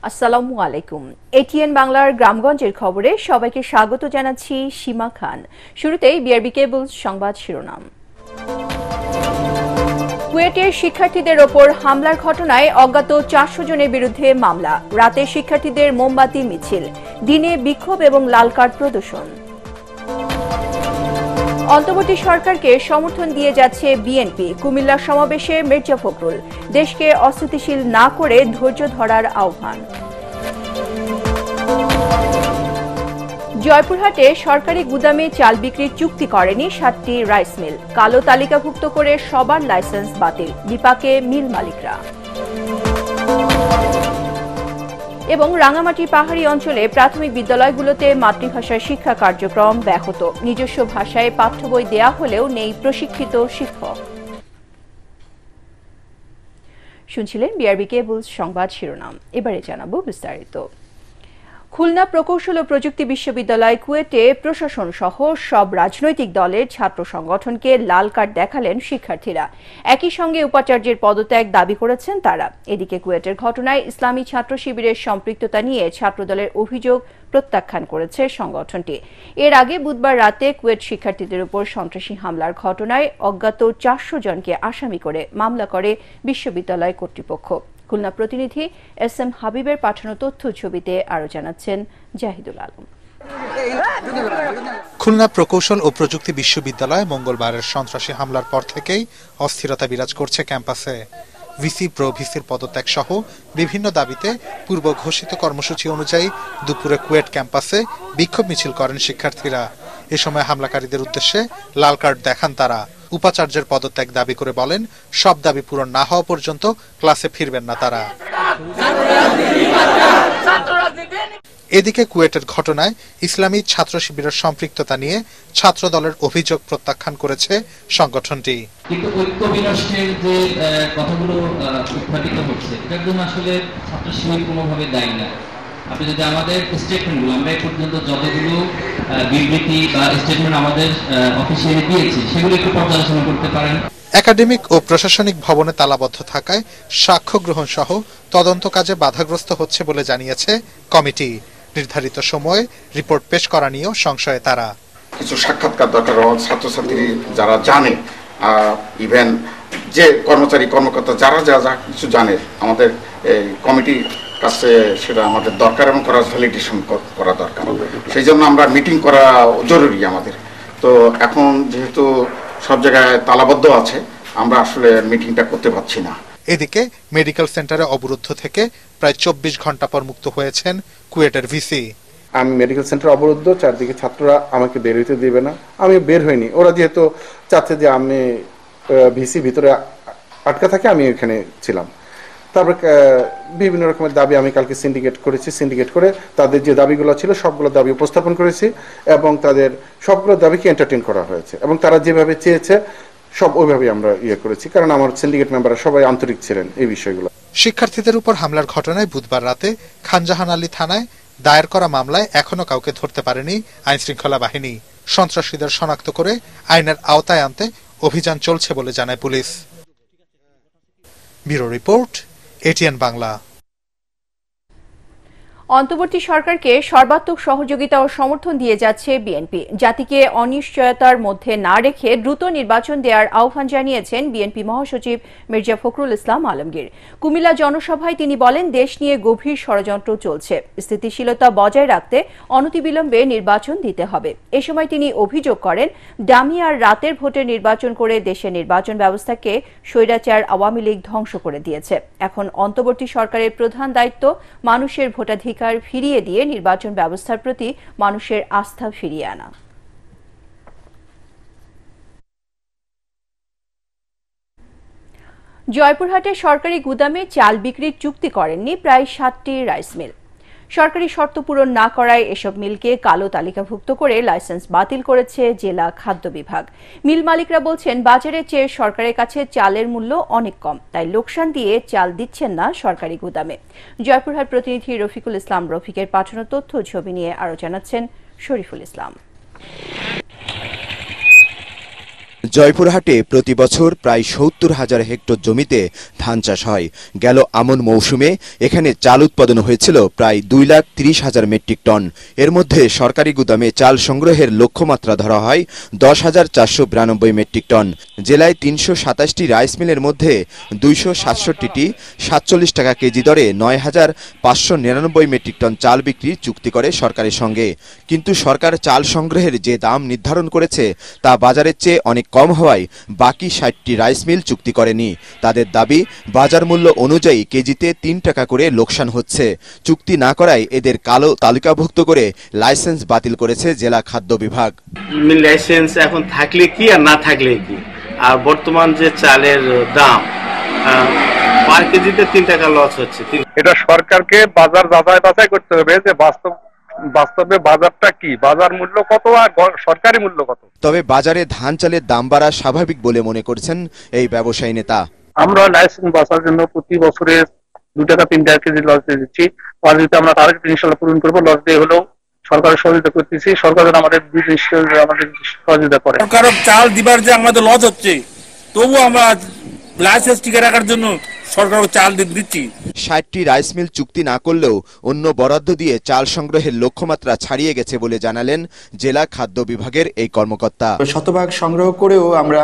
আসসালামু আলাইকুম। এটিএন বাংলার গ্রামগঞ্জের খবরে সবাইকে স্বাগত জানাচ্ছি সীমা খান। শুরুতেই বিআরবি কেবল সংবাদ শিরোনাম। কুয়েটের শিক্ষার্থীদের ওপর হামলার ঘটনায় অজ্ঞাত 400 জনের বিরুদ্ধে মামলা। রাতে শিক্ষার্থীদের মোমবাতি মিছিল, দিনে বিক্ষোভ এবং লাল কার্ড প্রদর্শন। অন্তর্বর্তী সরকারকে সমর্থন দিয়ে যাচ্ছে বিএনপি। কুমিল্লা সমাবেশে মির্জা ফখরুল, দেশকে অস্থিতিশীল না করে ধৈর্য ধরার আহ্বান। জয়পুরহাটে সরকারি গুদামে চাল বিক্রির চুক্তি করেনি 7টি রাইস মিল। কালো তালিকাভুক্ত করে সবার লাইসেন্স বাতিল, বিপাকে মিল মালিকরা। এবং রাঙামাটি পাহাড়ি অঞ্চলে প্রাথমিক বিদ্যালয়গুলোতে মাতৃভাষায় শিক্ষা কার্যক্রম ব্যাহত। নিজস্ব ভাষায় পাঠ্য বই দেয়া হলেও নেই প্রশিক্ষিত শিক্ষক। শুনছিলেন বিআরবি কেবল সংবাদ শিরোনাম। এবারে জানাবো বিস্তারিত। খুলনা প্রকৌশল ও প্রযুক্তি বিশ্ববিদ্যালয় কুয়েটে প্রশাসন সহ সব রাজনৈতিক দলের ছাত্র সংগঠনকে লাল কার্ড দেখালেন শিক্ষার্থীরা। একই সঙ্গে উপাচার্যের পদত্যাগ দাবি করেছেন তারা। এদিকে কুয়েটের ঘটনায় ইসলামী ছাত্র শিবিরের সম্পৃক্ততা নিয়ে ছাত্রদলের অভিযোগ প্রত্যাখ্যান করেছে সংগঠনটি। এর আগে বুধবার রাতে কুয়েট শিক্ষার্থীদের উপর সন্ত্রাসী হামলার ঘটনায় অজ্ঞাত 400 জনকে আসামি করে মামলা করে বিশ্ববিদ্যালয় কর্তৃপক্ষ। খুলনা প্রতিনিধি এস এম হাবিবের পাঠানো তথ্য ছবিতে আরো জানাচ্ছেন জাহিদুল আলম। খুলনা প্রকৌশল ও প্রযুক্তি বিশ্ববিদ্যালয়ে মঙ্গলবারের সন্ত্রাসী হামলার পর থেকেই অস্থিরতা বিরাজ করছে ক্যাম্পাসে। ভিসি প্রো ভিসির পদত্যাগ সহ বিভিন্ন দাবিতে পূর্ব ঘোষিত কর্মসূচি অনুযায়ী দুপুরে কুয়েট ক্যাম্পাসে বিক্ষোভ মিছিল করেন শিক্ষার্থীরা। এ সময় হামলাকারীদের উদ্দেশ্যে লাল কার্ড দেখান তারা। উপাচার্যের পদত্যাগ দাবি করে বলেন, সব দাবি পূরণ না হওয়া পর্যন্ত ক্লাসে ফিরবেন না তারা। এদিকে কুয়েটের ঘটনায় ইসলামী ছাত্র শিবিরের সম্পৃক্ততা নিয়ে ছাত্র দলের অভিযোগ প্রত্যাখ্যান করেছে সংগঠনটি। কিন্তু ঐক্য বিনষ্টের যে কথাগুলো উত্থাপিত হচ্ছে, এটার জন্য আসলে ছাত্র শিবির কোনোভাবে দায়ী না। আপনি যদি আমাদের স্টেটমেন্টগুলো, আমরা এই পর্যন্ত যতগুলো বিবৃতি বা স্টেটমেন্ট আমাদের অফিসিয়ালি দিয়েছি, সেগুলো একটু পর্যালোচনা করতে পারেন। একাডেমিক ও প্রশাসনিক ভবনে তালাবদ্ধ থাকায় সাক্ষ্য গ্রহণ সহ তদন্ত কাজে বাধাগ্রস্ত হচ্ছে বলে জানিয়েছে কমিটি। নির্ধারিত সময়ে রিপোর্ট পেশ করা নিয়েও সংশয়ে তারা। কিছু সাক্ষাৎকার দরকার, ছাত্রছাত্রী যারা জানে, ইভেন যে কর্মচারী কর্মকর্তা যারা যা যা কিছু জানে, আমাদের এই কমিটির কাছে সেটা আমাদের দরকার এবং ক্রস ভ্যালিডেশন করা দরকার। সেই জন্য আমরা মিটিং করা জরুরি আমাদের। তো এখন যেহেতু সব জায়গায় তালাবদ্ধ আছে, আমরা আসলে মিটিংটা করতে পারছি না। এদিকে মেডিকেল সেন্টারে অবরুদ্ধ থেকে প্রায় 24 ঘন্টা পর মুক্ত হয়েছেন কুয়েটের ভিসি। আমি মেডিকেল সেন্টার অবরুদ্ধ, চারদিকে ছাত্ররা আমাকে বের হইতে দেবে না। আমি বের হইনি, ওরা যেহেতু চাচ্ছে যে আমি ভিসি ভিতরে আটকা থাকে, আমি এখানে ছিলাম। তারপর বিভিন্ন রকমের দাবি আমি কালকে সিন্ডিকেট করেছি। সিন্ডিকেট করে তাদের যে দাবিগুলো ছিল সবগুলো দাবি উপস্থাপন করেছি এবং তাদের সবগুলো দাবিকে এন্টারটেইন করা হয়েছে এবং তারা যেভাবে চেয়েছে সব ওইভাবেই আমরা করেছি, কারণ আমার সিন্ডিকেট মেম্বাররা সবাই আন্তরিক ছিলেন এই বিষয়গুলো। শিক্ষার্থীদের উপর হামলার ঘটনায় বুধবার রাতে খানজাহান আলী থানায় দায়ের করা মামলায় এখনো কাউকে ধরতে পারেনি আইন শৃঙ্খলা বাহিনী। সন্ত্রাসীদের শনাক্ত করে আইনের আওতায় আনতে অভিযান চলছে বলে জানায় police. Bureau report, ATN Bangla. অন্তর্বর্তী সরকারকে সর্বাত্মক সহযোগিতা ও সমর্থন দিয়ে যাচ্ছে বিএনপি। জাতিকে অনিশ্চয়তার মধ্যে না রেখে দ্রুত নির্বাচন দেওয়ার আহ্বান জানিয়েছেন বিএনপি মহাসচিব মির্জা ফখরুল ইসলাম আলমগীর। কুমিল্লা জনসভায় তিনি বলেন, দেশ নিয়ে গভীর ষড়যন্ত্র চলছে, স্থিতিশীলতা বজায় রাখতে অনতিবিলম্বে নির্বাচন দিতে হবে। এ সময় তিনি অভিযোগ করেন, ডামি আর রাতের ভোটে নির্বাচন করে দেশের নির্বাচন ব্যবস্থাকে স্বৈরাচার আওয়ামী লীগ ধ্বংস করে দিয়েছে। এখন অন্তর্বর্তী সরকারের প্রধান দায়িত্ব মানুষের ভোটাধিকার ফিরিয়ে দিয়ে নির্বাচন ব্যবস্থার প্রতি মানুষের আস্থা ফিরিয়ে আনা। জয়পুরহাটে সরকারি গুদামে চাল বিক্রির চুক্তি করেননি প্রায় 7টি রাইস মিল। সরকারি শর্ত পূরণ না করায় এসব মিলকে কালো তালিকাভুক্ত করে লাইসেন্স বাতিল করেছে জেলা খাদ্য বিভাগ। মিল মালিকরা বলছেন, বাজারের চেয়ে সরকারের কাছে চালের মূল্য অনেক কম, তাই লোকসান দিয়ে চাল দিচ্ছেন না সরকারি গুদামে। জয়পুরহাট প্রতিনিধি রফিকুল ইসলাম রফিকের পাঠানো তথ্য ছবি নিয়ে আরো জানাচ্ছেন শরীফুল ইসলাম। জয়পুরহাটে প্রতি বছর প্রায় ৭০,০০০ হেক্টর জমিতে ধান চাষ হয়। গেল আমন মৌসুমে এখানে চাল উৎপাদন হয়েছিল প্রায় 2,30,000 মেট্রিক টন। এর মধ্যে সরকারি গুদামে চাল সংগ্রহের লক্ষ্যমাত্রা ধরা হয় 10,492 মেট্রিক টন। জেলায় 327টি রাইস মিলের মধ্যে 267টি 47 টাকা কেজি দরে 9,599 মেট্রিক টন চাল বিক্রির চুক্তি করে সরকারের সঙ্গে। কিন্তু সরকার চাল সংগ্রহের যে দাম নির্ধারণ করেছে তা বাজারের চেয়ে অনেক কম হওয়ায় বাকি 60টি রাইস মিল চুক্তি করেনি। তাদের দাবি, বাজার মূল্য অনুযায়ী কেজিতে 3 টাকা করে লোকসান হচ্ছে। চুক্তি না করায় এদের কালো তালিকাভুক্ত করে লাইসেন্স বাতিল করেছে জেলা খাদ্য বিভাগ। মিল লাইসেন্স এখন থাকলে কি আর না থাকলে কি, আর বর্তমান যে চালের দাম পার কেজিতে 3 টাকা লস হচ্ছে। এটা সরকারকে বাজার যাচাই করতে হবে যে বাস্তবে বাজারটা কি, বাজার মূল্য কত আর সরকারি মূল্য কত। তবে বাজারে ধান চালের দাম বাড়া স্বাভাবিক বলে মনে করছেন এই ব্যবসায়ী নেতা। আমরা লাইসেন্স বাঁচার জন্য প্রতি বছরে 2 টাকা 3 টাকা কেজি লস দিয়ে দিচ্ছি। আর যদি আমরা টার্গেট ইনশাআল্লাহ পূরণ করবো, লস দিয়ে হলেও সরকারের সহযোগিতা করতেছি। সরকারের আমাদের সহযোগিতা করে। সরকারের চাল দিবার যে আমাদের লস হচ্ছে, তবু আমরা লাইসেন্স টিকে রাখার জন্য সরকার চাল দিচ্ছি। 60টি রাইস মিল চুক্তি না করলেও অন্য বরাদ্দ দিয়ে চাল সংগ্রহের লক্ষ্যমাত্রা ছাড়িয়ে গেছে বলে জানালেন জেলা খাদ্য বিভাগের এই কর্মকর্তা। শতভাগ সংগ্রহ করেও আমরা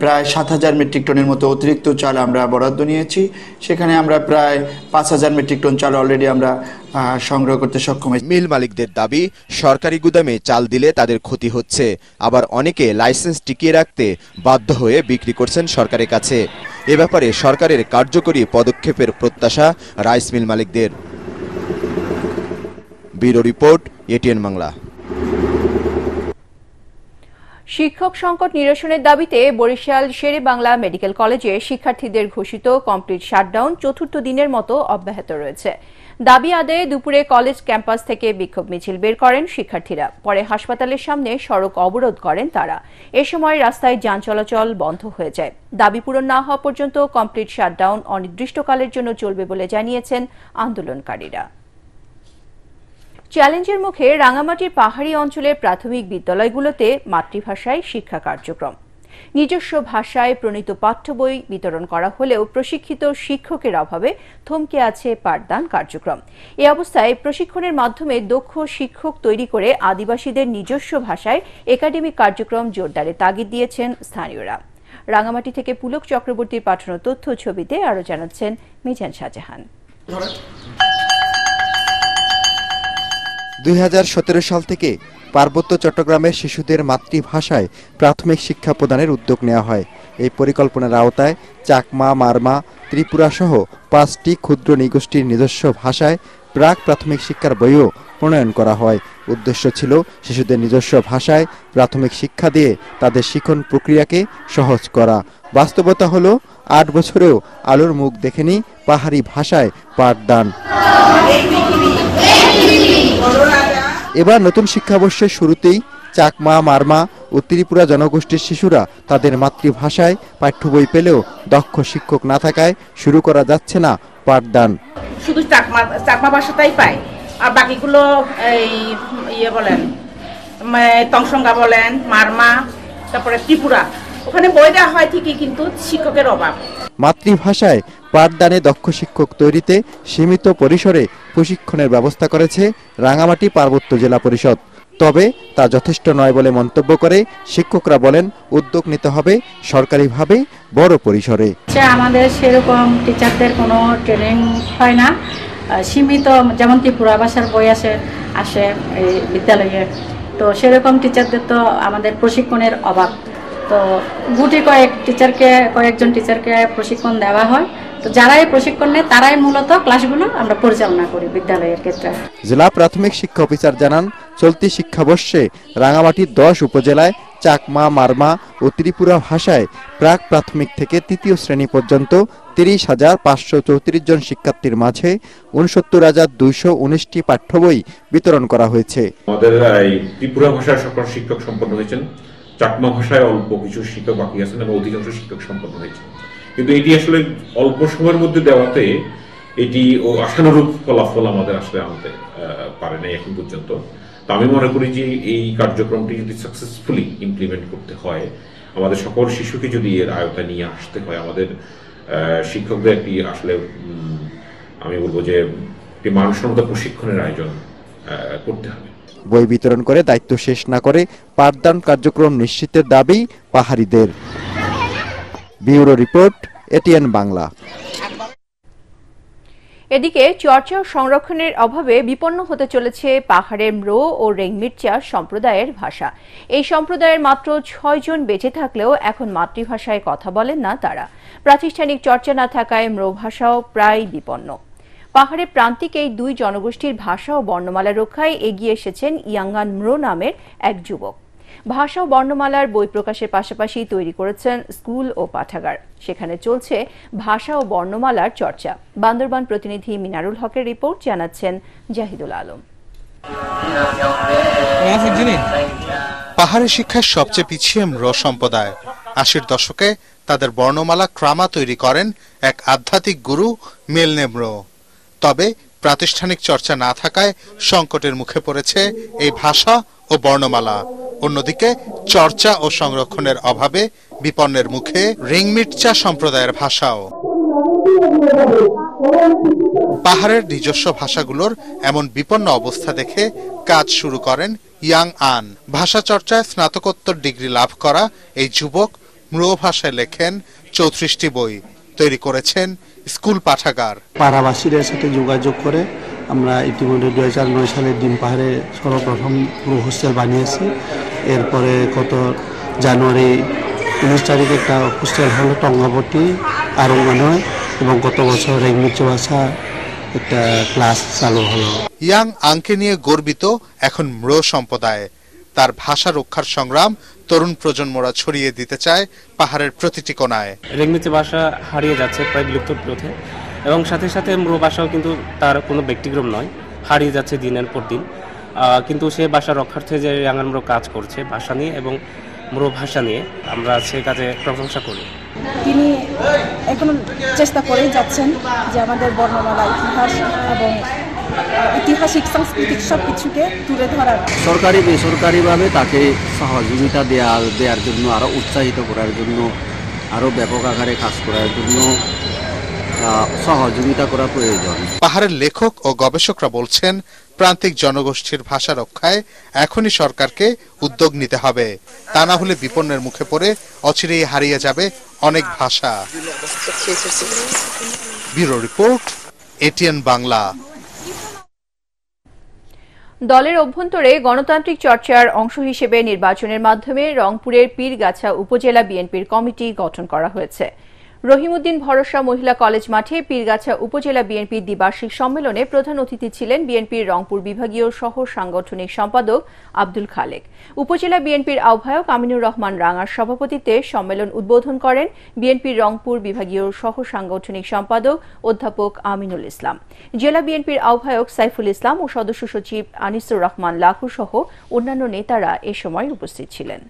প্রায় 7,000 মেট্রিক টনের মতো অতিরিক্ত চাল আমরা বরাদ্দ নিয়েছি। সেখানে আমরা প্রায় 5,000 মেট্রিক টন চাল অলরেডি আমরা সংগ্রহ করতে সক্ষম হয়েছি। মিল মালিকদের দাবি, সরকারি গুদামে চাল দিলে তাদের ক্ষতি হচ্ছে। আবার অনেকে লাইসেন্স টিকিয়ে রাখতে বাধ্য হয়ে বিক্রি করছেন সরকারের কাছে। এ ব্যাপারে সরকারের কার্যকরী পদক্ষেপের প্রত্যাশা রাইস মিল মালিকদের। Bureau report, ATN Bangla. শিক্ষক সংকট নিরসনের দাবিতে বরিশাল শেরেবাংলা মেডিকেল কলেজে শিক্ষার্থীদের ঘোষিত কমপ্লিট শাটডাউন 4র্থ দিনের মতো অব্যাহত রয়েছে। দাবি আদায়ে দুপুরে কলেজ ক্যাম্পাস থেকে বিক্ষোভ মিছিল বের করেন শিক্ষার্থীরা। পরে হাসপাতালের সামনে সড়ক অবরোধ করেন তারা। এ সময় রাস্তায় যান চলাচল বন্ধ হয়ে যায়। দাবি পূরণ না হওয়া পর্যন্ত কমপ্লিট শাটডাউন অনির্দিষ্টকালের জন্য চলবে বলে জানিয়েছেন আন্দোলনকারীরা। চ্যালেঞ্জের মুখে রাঙামাটির পাহাড়ি অঞ্চলের প্রাথমিক বিদ্যালয়গুলোতে মাতৃভাষায় শিক্ষা কার্যক্রম। নিজস্ব ভাষায় প্রণীত পাঠ্য বই বিতরণ করা হলেও প্রশিক্ষিত শিক্ষকের অভাবে থমকে আছে পাঠদান কার্যক্রম। এ অবস্থায় প্রশিক্ষণের মাধ্যমে দক্ষ শিক্ষক তৈরি করে আদিবাসীদের নিজস্ব ভাষায় একাডেমিক কার্যক্রম জোরদারে তাগিদ দিয়েছেন স্থানীয়রা। রাঙামাটি থেকে পুলক চক্রবর্তীর পাঠানো তথ্য ছবিতে আরও জানাচ্ছেন মিজান শাহজাহান। 2017 সাল থেকে পার্বত্য চট্টগ্রামের শিশুদের মাতৃভাষায় প্রাথমিক শিক্ষা প্রদানের উদ্যোগ নেওয়া হয়। এই পরিকল্পনার আওতায় চাকমা, মারমা, ত্রিপুরা সহ 5টি ক্ষুদ্র নৃগোষ্ঠীর নিজস্ব ভাষায় প্রাক প্রাথমিক শিক্ষার বইও প্রণয়ন করা হয়। উদ্দেশ্য ছিল শিশুদের নিজস্ব ভাষায় প্রাথমিক শিক্ষা দিয়ে তাদের শিক্ষণ প্রক্রিয়াকে সহজ করা। বাস্তবতা হলো 8 বছরেও আলোর মুখ দেখেনি পাহাড়ি ভাষায় পাঠদান। এবার নতুন শিক্ষাবর্ষের শুরুতেই চাকমা, মারমা ও ত্রিপুরা জনগোষ্ঠীর শিশুরা তাদের মাতৃভাষায় পাঠ্য বই পেলেও দক্ষ শিক্ষক না থাকায় শুরু করা যাচ্ছে না পাঠদান। শুধু চাকমা ভাষাটাই পায়, আর বাকিগুলো বলেন তংসঙ্গা বলেন, মারমা, তারপরে ত্রিপুরা, ওখানে বই দেওয়া হয় ঠিকই, কিন্তু শিক্ষকের অভাব। মাতৃভাষায় পাঠদানে দক্ষ শিক্ষক তৈরিতে সীমিত পরিসরে প্রশিক্ষণের ব্যবস্থা করেছে রাঙামাটি পার্বত্য জেলা পরিষদ। তবে তা যথেষ্ট নয় বলে মন্তব্য করে শিক্ষকরা বলেন, উদ্যোগ নিতে হবে সরকারিভাবে বড় পরিসরে। আমাদের সেরকম টিচারদের কোনো ট্রেনিং হয় না, সীমিত, যেমন ত্রিপুরা ভাষার বই আসে এই বিদ্যালয়ে, তো সেরকম টিচারদের তো আমাদের প্রশিক্ষণের অভাব। তো গুটি কয়েকজন টিচারকে প্রশিক্ষণ দেওয়া হয়। তো যারা এই প্রশিক্ষণ নেয় তারাই মূলত ক্লাসগুলো আমরা পরিচালনা করি বিদ্যালয়ের ক্ষেত্রে। জেলা প্রাথমিক শিক্ষা অফিসার জানান, চলতি শিক্ষাবর্ষে রাঙামাটির 10 উপজেলায় চাকমা, মারমা ও ত্রিপুরা ভাষায় প্রাক প্রাথমিক থেকে 3য় শ্রেণী পর্যন্ত 30,534 জন শিক্ষার্থীর মাঝে 69,219টি পাঠ্য বই বিতরণ করা হয়েছে। আমাদের ত্রিপুরা ভাষায় সকল শিক্ষক সম্পন্ন হয়েছেন, চাকমা ভাষায় অল্প কিছু শিক্ষক বাকি আছেন এবং অধিকাংশ শিক্ষক সম্পন্ন হয়েছে। কিন্তু এটি আসলে অল্প সময়ের মধ্যে দেওয়াতে এটি আশানুরূপ ফলাফল আমাদের আসলে আনতে পারে নাই এখন পর্যন্ত। তো আমি মনে করি যে এই কার্যক্রমটি যদি সাকসেসফুলি ইমপ্লিমেন্ট করতে হয়, আমাদের সকল শিশুকে যদি এর আয়ত্তে নিয়ে আসতে হয়, আমাদের শিক্ষকদের একটি আসলে আমি বলবো যে একটি মানসম্মত প্রশিক্ষণের আয়োজন করতে হবে। বই বিতরণ করে দায়িত্ব শেষ না করে পাঠদান কার্যক্রম নিশ্চিতের দাবি পাহাড়িদের। Bureau report, ATN Bangla. এদিকে চর্চা ও সংরক্ষণের অভাবে বিপন্ন হতে চলেছে পাহাড়ের ম্রো ও রেংমির্চা সম্প্রদায়ের ভাষা। এই সম্প্রদায়ের মাত্র 6 জন বেঁচে থাকলেও এখন মাতৃভাষায় কথা বলেন না তারা। প্রাতিষ্ঠানিক চর্চা না থাকায় ম্রো ভাষাও প্রায় বিপন্ন। পাহাড়ের প্রান্তিক এই দুই জনগোষ্ঠীর ভাষা ও বর্ণমালা রক্ষায় এগিয়ে এসেছেন ইয়াঙ্গান ম্রো নামের এক যুবক। ভাষা ও বর্ণমালার বই প্রকাশের পাশাপাশি তৈরি করেছেন স্কুল ও পাঠাগার। সেখানে চলছে ভাষা ও বর্ণমালার চর্চা। বান্দরবান প্রতিনিধি মিনারুল হকের রিপোর্ট, জানাচ্ছেন জাহিদুল আলম। পাহাড়ি শিক্ষায় সবচেয়ে পিছিয়ে ম্রো সম্প্রদায়। 80-র দশকে তাদের বর্ণমালা ক্রামা তৈরি করেন এক আধ্যাত্মিক গুরু মেলনে ম্রো। তবে প্রাতিষ্ঠানিক চর্চা না থাকায় সংকটের মুখে পড়েছে এই ভাষা ও বর্ণমালা। অন্যদিকে চর্চা ও সংরক্ষণের অভাবে বিপন্নের মুখে রেংমির্চা সম্প্রদায়ের ভাষাও। পাহাড়ের নিজস্ব ভাষাগুলোর এমন বিপন্ন অবস্থা দেখে কাজ শুরু করেন ইয়াং আন। ভাষা চর্চায় স্নাতকোত্তর ডিগ্রি লাভ করা এই যুবক ম্রো ভাষায় লেখেন 34টি বই, তৈরি করেছেন স্কুল পাঠাগার। পাড়াবাসীদের সাথে যোগাযোগ করে আমরা ইতিমধ্যে 2009 সালে ডিম পাহাড়ে সর্বপ্রথম ম্রো হোস্টেল বানিয়েছি। এরপরে গত জানুয়ারি 19 তারিখে একটা হোস্টেল হলো টঙ্গাপটি আরঙ্গানয়, এবং গত বছর রেংমির্চা ভাষা একটা ক্লাস চালু হলো। ইয়াং আংকে নিয়ে গর্বিত এখন ম্রো সম্প্রদায়। তার ভাষা রক্ষার সংগ্রাম তরুণ প্রজন্মরা ছড়িয়ে দিতে চায় পাহাড়ের প্রতিটি কোণায়। রেংমির্চা ভাষা হারিয়ে যাচ্ছে প্রায় বিলুপ্ত পথে, এবং সাথে সাথে ম্রো ভাষাও কিন্তু তার কোনো ব্যতিক্রম নয়, হারিয়ে যাচ্ছে দিনের পর দিন। কিন্তু সে ভাষা রক্ষার্থে যে ইয়াঙ্গান ম্রো কাজ করছে ভাষা নিয়ে এবং ম্রো ভাষা নিয়ে, আমরা সে কাজে প্রশংসা করি। তিনি এখনো চেষ্টা করেই যাচ্ছেন যে আমাদের বর্ণমালা, ইতিহাস এবং ঐতিহাসিক সাংস্কৃতিক সব কিছুকে তুলে ধরার। সরকারি বেসরকারিভাবে তাকে সহযোগিতা দেওয়ার জন্য, আরও উৎসাহিত করার জন্য, আরও ব্যাপক আকারে কাজ করার জন্য সহযোগিতা করা প্রয়োজন। পাহাড়ের লেখক ও গবেষকরা বলছেন, প্রান্তিক জনগোষ্ঠীর ভাষা রক্ষায় এখনই সরকারকে উদ্যোগ নিতে হবে। তা না হলে বিপন্নের মুখে পড়ে অচিরেই হারিয়ে যাবে অনেক ভাষা। Bureau report, ATN Bangla. দলের অভ্যন্তরে গণতান্ত্রিক চর্চার অংশ হিসেবে নির্বাচনের মাধ্যমে রংপুরের পীরগাছা উপজেলা বিএনপির কমিটি গঠন করা হয়েছে। রহিমউদ্দিন ভরসা মহিলা কলেজ মাঠে পীরগাছা উপজেলা বিএনপির দ্বিবার্ষিক সম্মেলনে প্রধান অতিথি ছিলেন বিএনপির রংপুর বিভাগীয় সহ সাংগঠনিক সম্পাদক আব্দুল খালেক। উপজেলা বিএনপির আহ্বায়ক আমিনুর রহমান রাঙার সভাপতিত্বে সম্মেলন উদ্বোধন করেন বিএনপির রংপুর বিভাগীয় সহ সাংগঠনিক সম্পাদক অধ্যাপক আমিনুল ইসলাম। জেলা বিএনপির আহ্বায়ক সাইফুল ইসলাম ও সদস্য সচিব আনিসুর রহমান লাখু সহ অন্যান্য নেতারা এ সময় উপস্থিত ছিলেন।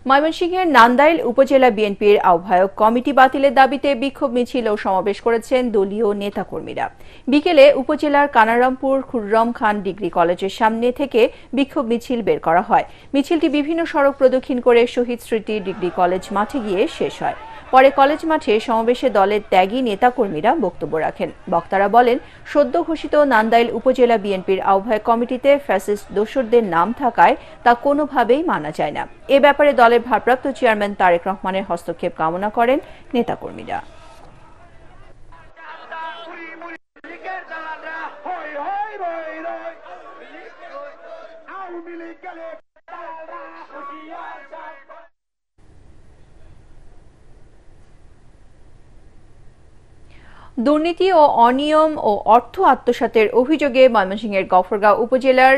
ময়মনসিংহের নান্দাইল উপজেলা বিএনপির আহ্বায়ক কমিটি বাতিলের দাবিতে বিক্ষোভ মিছিল ও সমাবেশ করেছেন দলীয় নেতাকর্মীরা। বিকেলে উপজেলার কানারামপুর খুররম খান ডিগ্রি কলেজের সামনে থেকে বিক্ষোভ মিছিল বের করা হয়। মিছিলটি বিভিন্ন সড়ক প্রদক্ষিণ করে শহীদ স্মৃতি ডিগ্রি কলেজ মাঠে গিয়ে শেষ হয়। পরে কলেজ মাঠে সমাবেশে দলের ত্যাগী নেতাকর্মীরা বক্তব্য রাখেন। বক্তারা বলেন, সদ্য ঘোষিত নান্দাইল উপজেলা বিএনপির আহ্বায়ক কমিটিতে ফ্যাসিস্ট দোসরদের নাম থাকায় তা কোনোভাবেই মানা যায় না। এ ব্যাপারে দলের ভারপ্রাপ্ত চেয়ারম্যান তারেক রহমানের হস্তক্ষেপ কামনা করেন নেতাকর্মীরা। দুর্নীতি ও অনিয়ম ও অর্থ আত্মসাতের অভিযোগে ময়মনসিংহের গফরগাঁও উপজেলার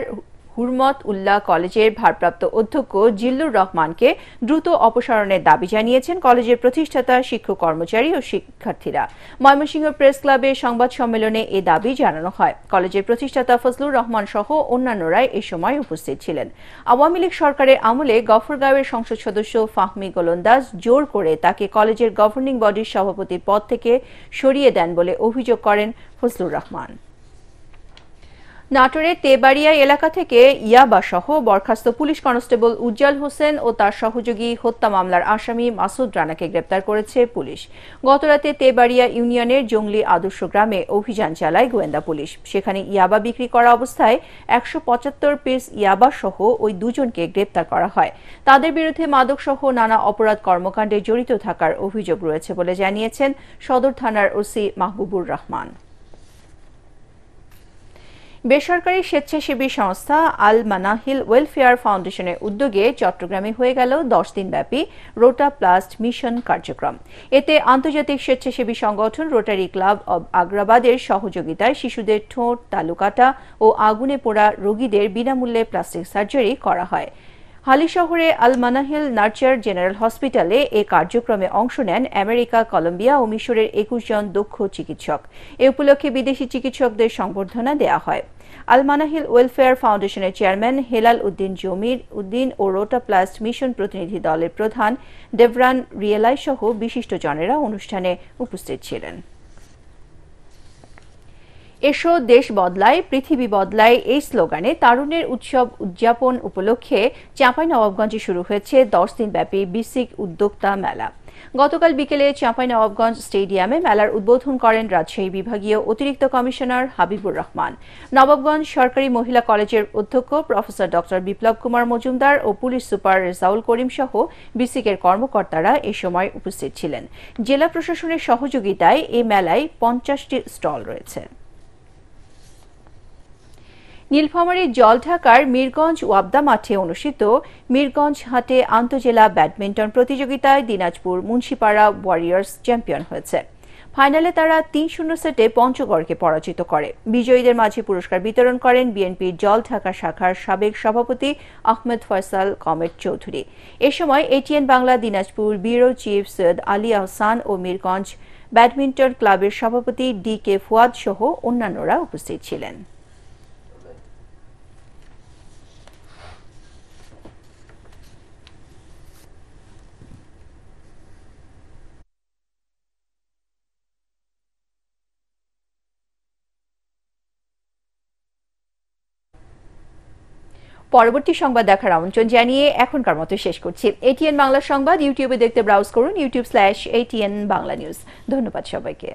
হুরমত উল্লাহ কলেজের ভারপ্রাপ্ত অধ্যক্ষ জিল্লুর রহমানকে দ্রুত অপসারণের দাবি জানিয়েছেন কলেজের প্রতিষ্ঠাতা, শিক্ষক, কর্মচারী ও শিক্ষার্থীরা। ময়মনসিংহ প্রেস ক্লাবে সংবাদ সম্মেলনে এ দাবি জানানো হয়। কলেজের প্রতিষ্ঠাতা ফজলুর রহমান সহ অন্যান্যরা এ সময় উপস্থিত ছিলেন। আওয়ামী লীগ সরকারের আমলে গফরগাঁওয়ের সংসদ সদস্য ফাহমি গোলন্দাজ জোর করে তাকে কলেজের গভর্নিং বডির সভাপতির পদ থেকে সরিয়ে দেন বলে অভিযোগ করেন ফজলুর রহমান। নাটোরের তেবাড়িয়া এলাকা থেকে ইয়াবা সহ বরখাস্ত পুলিশ কনস্টেবল উজ্জ্বল হোসেন ও তার সহযোগী হত্যা মামলার আসামি মাসুদ রানাকে গ্রেপ্তার করেছে পুলিশ। গতরাতে তেবাড়িয়া ইউনিয়নের জংলি আদর্শ গ্রামে অভিযান চালায় গোয়েন্দা পুলিশ। সেখানে ইয়াবা বিক্রি করা অবস্থায় ১৭৫ পিস ইয়াবা সহ ওই দুজনকে গ্রেপ্তার করা হয়। তাদের বিরুদ্ধে মাদকসহ নানা অপরাধ কর্মকাণ্ডে জড়িত থাকার অভিযোগ রয়েছে বলে জানিয়েছেন সদর থানার ওসি মাহবুবুর রহমান। বেসরকারি স্বেচ্ছাসেবী সংস্থা আল মানাহিল ওয়েলফেয়ার ফাউন্ডেশনের উদ্যোগে চট্টগ্রামে হয়ে গেল 10 দিনব্যাপী রোটা প্লাস্ট মিশন কার্যক্রম। এতে আন্তর্জাতিক স্বেচ্ছাসেবী সংগঠন রোটারি ক্লাব অব আগ্রাবাদের সহযোগিতায় শিশুদের ঠোঁট, তালুকাটা ও আগুনে পোড়া রোগীদের বিনামূল্যে প্লাস্টিক সার্জারি করা হয়। হালি শহরে আল মানাহিল নার্চার জেনারেল হসপিটালে এ কার্যক্রমে অংশ নেন আমেরিকা, কলম্বিয়া ও মিশরের 21 জন দক্ষ চিকিৎসক। এ উপলক্ষে বিদেশি চিকিৎসকদের সংবর্ধনা দেওয়া হয়। আল মানাহিল ওয়েলফেয়ার ফাউন্ডেশনের চেয়ারম্যান হেলাল উদ্দিন জমির উদ্দিন ও রোটা প্লাস্ট মিশন প্রতিনিধি দলের প্রধান ডেভরান রিয়েলাই সহ বিশিষ্টজনেরা অনুষ্ঠানে উপস্থিত ছিলেন। এসো দেশ বদলায় পৃথিবী বদলায় এই স্লোগানে তারুণ্যের উৎসব উদযাপন উপলক্ষে চাঁপাইনবাবগঞ্জে শুরু হয়েছে 10 দিনব্যাপী বিসিক উদ্যোক্তা মেলা। গতকাল বিকেলে চাঁপাইনবাবগঞ্জ স্টেডিয়ামে মেলার উদ্বোধন করেন রাজশাহী বিভাগীয় অতিরিক্ত কমিশনার হাবিবুর রহমান। নবাবগঞ্জ সরকারি মহিলা কলেজের অধ্যক্ষ প্রফেসর ডক্টর বিপ্লব কুমার মজুমদার ও পুলিশ সুপার রেজাউল করিম সহ বিসিকের কর্মকর্তারা এ সময় উপস্থিত ছিলেন। জেলা প্রশাসনের সহযোগিতায় এই মেলায় 50টি স্টল রয়েছে। নীলফামারীর জলঢাকার মিরগঞ্জ ওয়াবদা মাঠে অনুষ্ঠিত মিরগঞ্জ হাটে আন্তঃজেলা ব্যাডমিন্টন প্রতিযোগিতায় দিনাজপুর মুন্সিপাড়া ওয়ারিয়র্স চ্যাম্পিয়ন হয়েছে। ফাইনালে তারা ৩-০ সেটে পঞ্চগড়কে পরাজিত করে। বিজয়ীদের মাঝে পুরস্কার বিতরণ করেন বিএনপির জলঢাকা শাখার সাবেক সভাপতি আহমেদ ফয়সাল কমেট চৌধুরী। এ সময় ATN Bangla Dinajpur bureau chief Syed Ali Ahsan ও মিরগঞ্জ ব্যাডমিন্টন ক্লাবের সভাপতি DK ফুয়াদ সহ অন্যান্যরা উপস্থিত ছিলেন। পরবর্তী সংবাদ দেখার আমন্ত্রণ জানিয়ে এখনকার মতো শেষ করছি। এটিএন বাংলা সংবাদ ইউটিউবে দেখতে ব্রাউজ করুন youtube/ATN বাংলা নিউজ। ধন্যবাদ সবাইকে।